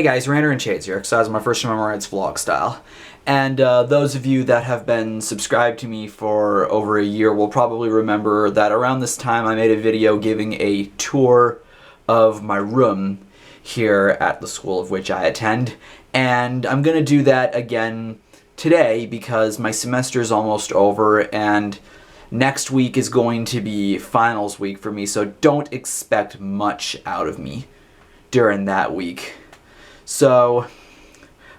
Hey guys, RanterInShades here, so that's my first time where it's vlog style. And those of you that have been subscribed to me for over a year will probably remember that around this time I made a video giving a tour of my room here at the school of which I attend. And I'm going to do that again today because my semester is almost over and next week is going to be finals week for me, so don't expect much out of me during that week. So,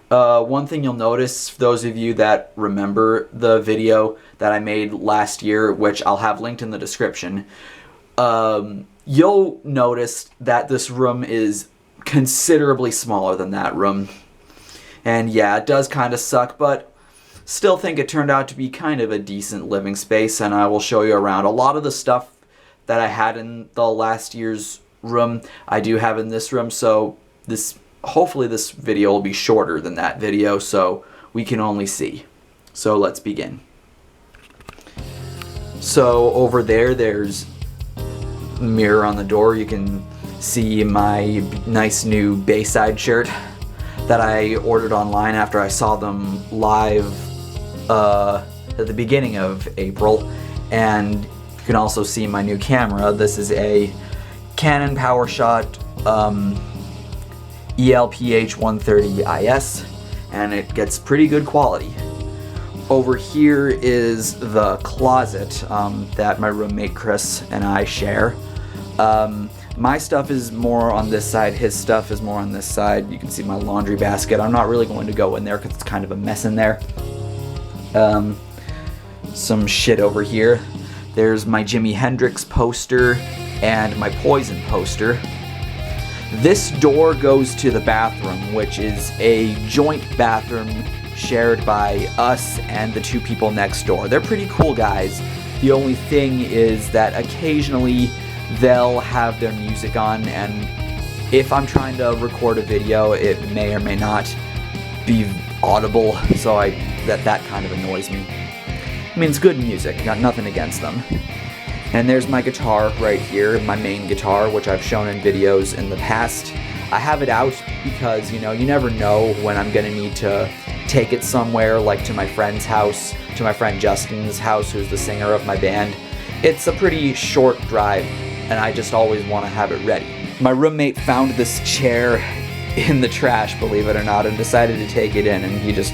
one thing you'll notice, for those of you that remember the video that I made last year, which I'll have linked in the description, you'll notice that this room is considerably smaller than that room. And yeah, it does kind of suck, but still think it turned out to be kind of a decent living space, and I will show you around. A lot of the stuff that I had in the last year's room, I do have in this room, so hopefully this video will be shorter than that video so we can only see. So let's begin. So over there's a mirror on the door. You can see my nice new Bayside shirt that I ordered online after I saw them live at the beginning of April. And you can also see my new camera. This is a Canon PowerShot ELPH 130 IS, and it gets pretty good quality. Over here is the closet that my roommate Chris and I share. My stuff is more on this side, his stuff is more on this side. You can see my laundry basket. I'm not really going to go in there because it's kind of a mess in there. Some shit over here. There's my Jimi Hendrix poster and my Poison poster. This door goes to the bathroom, which is a joint bathroom shared by us and the two people next door. They're pretty cool guys. The only thing is that occasionally they'll have their music on, and if I'm trying to record a video, it may or may not be audible, so that kind of annoys me. I mean, it's good music, got nothing against them. And there's my guitar right here, my main guitar, which I've shown in videos in the past. I have it out because, you never know when I'm gonna need to take it somewhere, like to my friend's house, to my friend Justin's house, who's the singer of my band. It's a pretty short drive, and I just always want to have it ready. My roommate found this chair in the trash, believe it or not, and decided to take it in, and he just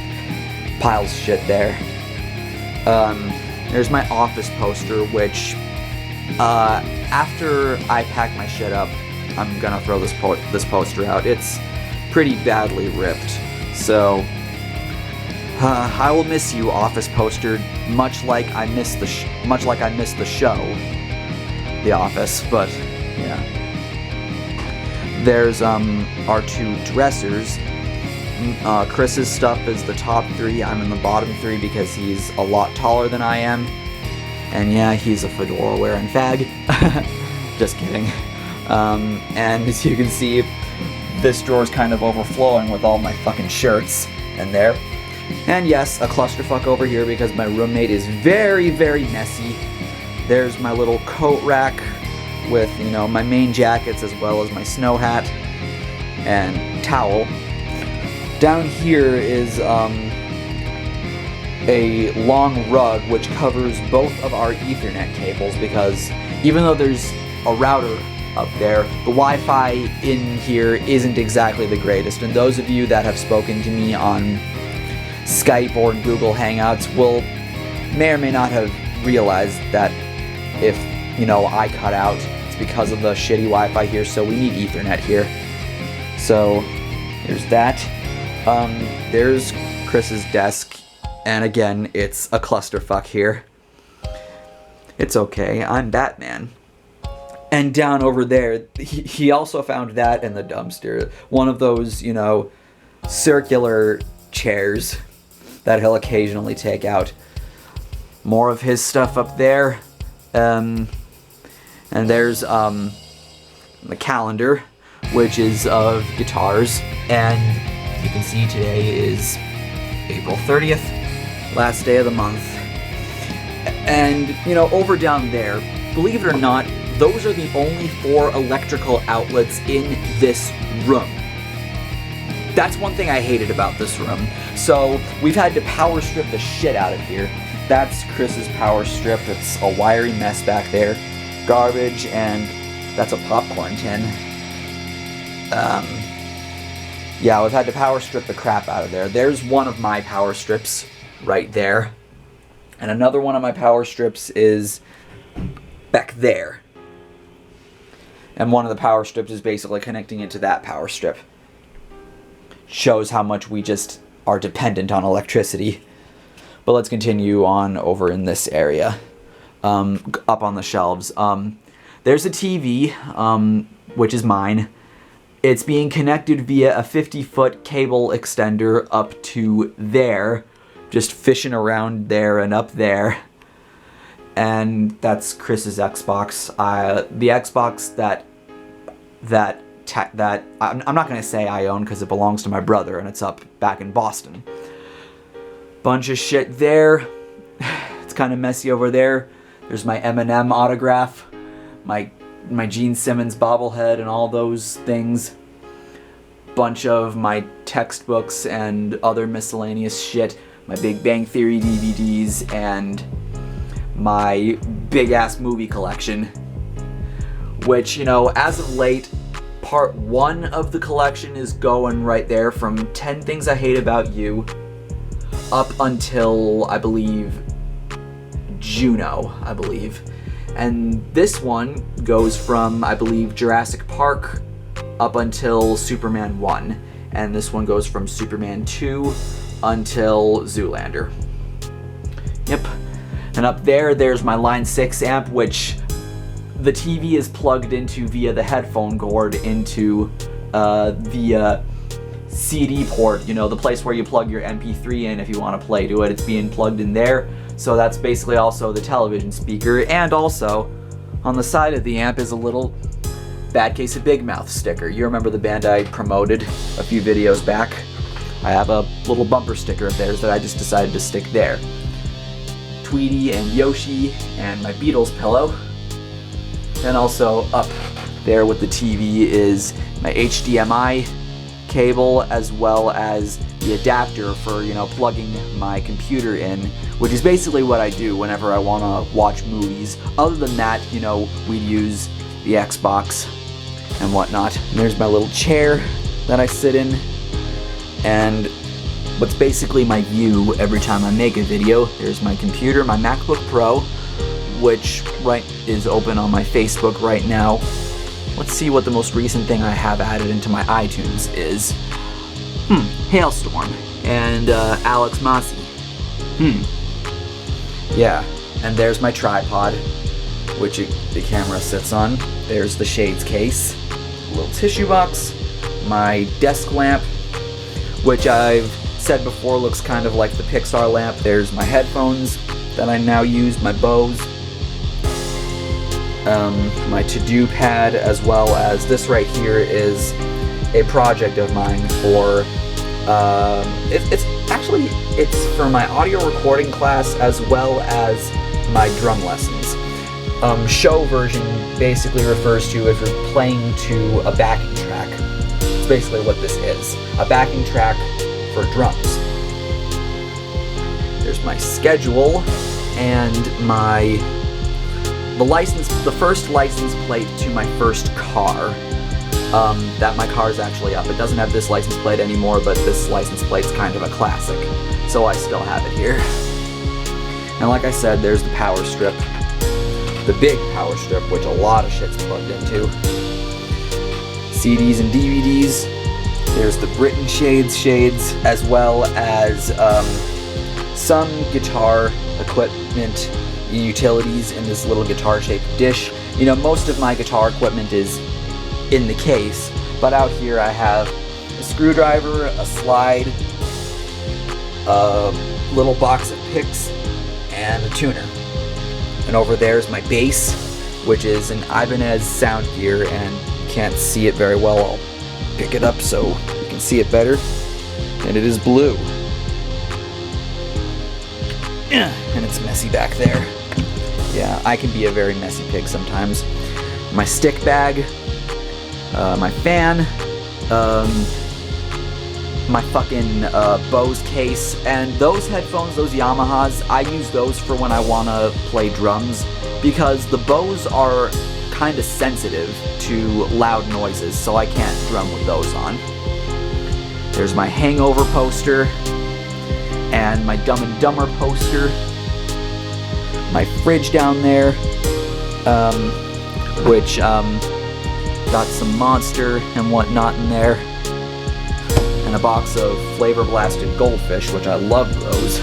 piles shit there. There's my office poster, which after I pack my shit up, I'm gonna throw this poster out. It's pretty badly ripped, so I will miss you, office poster, much like I missed the show, The Office. But yeah, there's our two dressers. Chris's stuff is the top three. I'm in the bottom three because he's a lot taller than I am. And yeah, he's a fedora-wearing fag. Just kidding. And as you can see, this drawer's kind of overflowing with all my fucking shirts in there. And yes, a clusterfuck over here because my roommate is very, very messy. There's my little coat rack with, my main jackets as well as my snow hat and towel. Down here is a long rug which covers both of our Ethernet cables because even though there's a router up there, the Wi-Fi in here isn't exactly the greatest. And those of you that have spoken to me on Skype or Google Hangouts may or may not have realized that if, I cut out, it's because of the shitty Wi-Fi here, so we need Ethernet here. So, there's that. There's Chris's desk, and again, it's a clusterfuck here. It's okay, I'm Batman. And down over there, he also found that in the dumpster. One of those, circular chairs that he'll occasionally take out. More of his stuff up there. And there's the calendar, which is of guitars. And you can see today is April 30th, last day of the month. And, over down there, believe it or not, those are the only 4 electrical outlets in this room. That's one thing I hated about this room. So we've had to power strip the shit out of here. That's Chris's power strip. It's a wiry mess back there. Garbage, and that's a popcorn tin. Yeah, we've had to power strip the crap out of there. There's one of my power strips right there. And another one of my power strips is back there. And one of the power strips is basically connecting into that power strip. Shows how much we just are dependent on electricity. But let's continue on over in this area. Up on the shelves. There's a TV, which is mine. It's being connected via a 50-foot cable extender up to there. Just fishing around there and up there. And that's Chris's Xbox. The Xbox that I'm not going to say I own because it belongs to my brother and it's up back in Boston. Bunch of shit there. It's kind of messy over there. There's my Eminem autograph, my Gene Simmons bobblehead and all those things. Bunch of my textbooks and other miscellaneous shit. My Big Bang Theory DVDs and my big-ass movie collection. Which, you know, as of late, part 1 of the collection is going right there from 10 Things I Hate About You up until, I believe, Juno, I believe. And this one goes from, I believe, Jurassic Park up until Superman 1. And this one goes from Superman 2 until Zoolander. Yep. And up there, there's my Line 6 amp, which the TV is plugged into via the headphone cord into the CD port, you know, the place where you plug your MP3 in if you want to play to it. It's being plugged in there. So that's basically also the television speaker. And also, on the side of the amp is a little Bad Case of Big Mouth sticker. You remember the band I promoted a few videos back? I have a little bumper sticker of theirs that I just decided to stick there. Tweety and Yoshi and my Beatles pillow. And also up there with the TV is my HDMI cable as well as the adapter for, you know, plugging my computer in, which is basically what I do whenever I want to watch movies. Other than that, you know, we'd use the Xbox and whatnot. And there's my little chair that I sit in, and what's basically my view every time I make a video. There's my computer, my MacBook Pro, which is open on my Facebook right now. Let's see what the most recent thing I have added into my iTunes is. Hailstorm and Alex Massey. Yeah, and there's my tripod, which the camera sits on. There's the shades case, a little tissue box, my desk lamp, which I've said before looks kind of like the Pixar lamp. There's my headphones that I now use, my Bose, my to-do pad, as well as this right here is a project of mine for it's for my audio recording class as well as my drum lessons. Show version basically refers to if you're playing to a backing track. It's basically what this is, a backing track for drums. There's my schedule and the first license plate to my first car. That my car's actually up. It doesn't have this license plate anymore, but this license plate's kind of a classic, so I still have it here. And like I said, there's the power strip, the big power strip, which a lot of shit's plugged into. CDs and DVDs. There's the RanterInShades shades, as well as some guitar equipment utilities in this little guitar-shaped dish. You know, most of my guitar equipment is in the case, but out here I have a screwdriver, a slide, a little box of picks, and a tuner. And over there's my bass, which is an Ibanez sound gear, and you can't see it very well. I'll pick it up so you can see it better. And it is blue. And it's messy back there. Yeah, I can be a very messy pig sometimes. My stick bag, my fan, my fucking Bose case, and those headphones, those Yamahas, I use those for when I want to play drums, because the Bose are kind of sensitive to loud noises, so I can't drum with those on. There's my Hangover poster, and my Dumb and Dumber poster, my fridge down there, which got some Monster and whatnot in there, and a box of Flavor Blasted Goldfish, which I love those,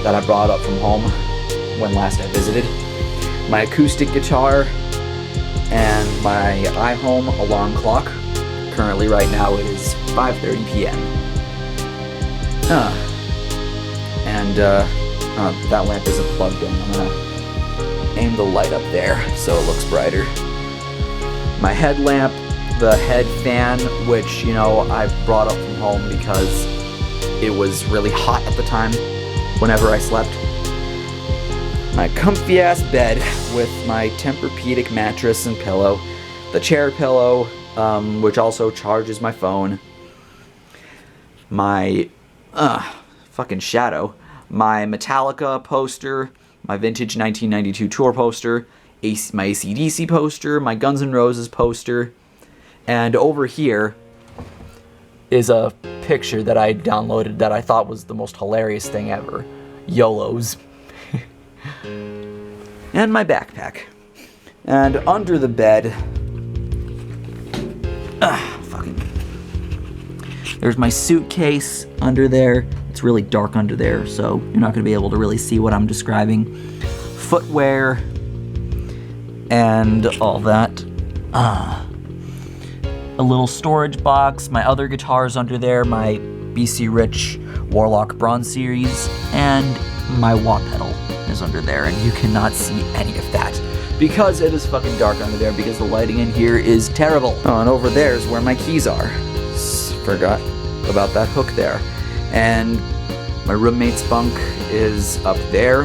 that I brought up from home when last I visited. My acoustic guitar, and my iHome alarm clock. Currently, right now, it is 5:30 p.m. That lamp isn't plugged in. I'm gonna aim the light up there so it looks brighter. My headlamp, the head fan, which, you know, I brought up from home because it was really hot at the time whenever I slept. My comfy ass bed with my Tempur-Pedic mattress and pillow, the chair pillow, which also charges my phone, my fucking shadow, my Metallica poster, my vintage 1992 tour poster, my AC/DC poster, my Guns N' Roses poster, and over here is a picture that I downloaded that I thought was the most hilarious thing ever. YOLOs. And my backpack. And under the bed, there's my suitcase under there. It's really dark under there, so you're not going to be able to really see what I'm describing. Footwear, and all that. A little storage box, my other guitars under there, my BC Rich Warlock Bronze Series, and my wah pedal is under there, and you cannot see any of that because it is fucking dark under there because the lighting in here is terrible. Oh, and over there is where my keys are. Forgot about that hook there. And my roommate's bunk is up there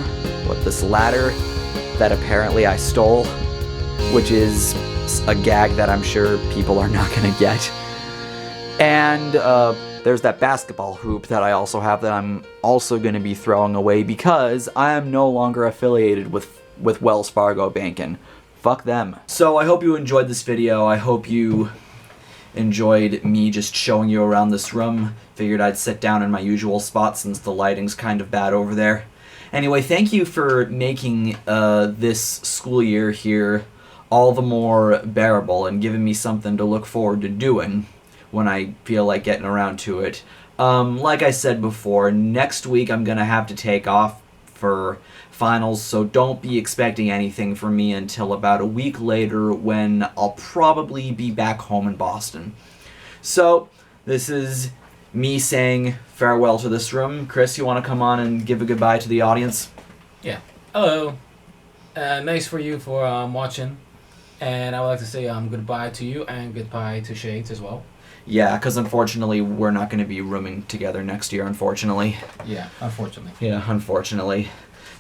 with this ladder that apparently I stole, which is a gag that I'm sure people are not gonna get. And there's that basketball hoop that I also have that I'm also going to be throwing away because I am no longer affiliated with Wells Fargo Banking. Fuck them. So I hope you enjoyed this video. I hope you enjoyed me just showing you around this room. Figured I'd sit down in my usual spot since the lighting's kind of bad over there. Anyway, thank you for making this school year here all the more bearable and giving me something to look forward to doing when I feel like getting around to it. Like I said before, next week I'm gonna have to take off for finals, so don't be expecting anything from me until about a week later when I'll probably be back home in Boston. So, this is me saying farewell to this room. Chris, you want to come on and give a goodbye to the audience? Yeah. Hello. Nice for you for watching. And I would like to say goodbye to you and goodbye to Shades as well. Yeah, because unfortunately we're not going to be rooming together next year, unfortunately. Yeah, unfortunately. Yeah, unfortunately.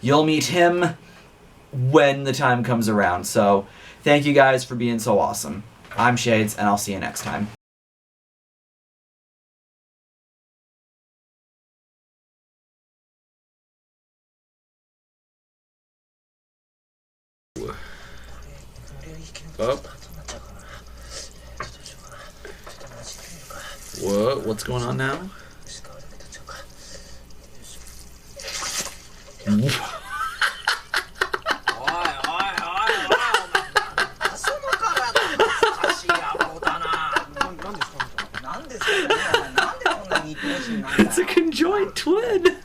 You'll meet him when the time comes around. So, thank you guys for being so awesome. I'm Shades, and I'll see you next time. Up. What? What's going on now? It's a conjoined twin.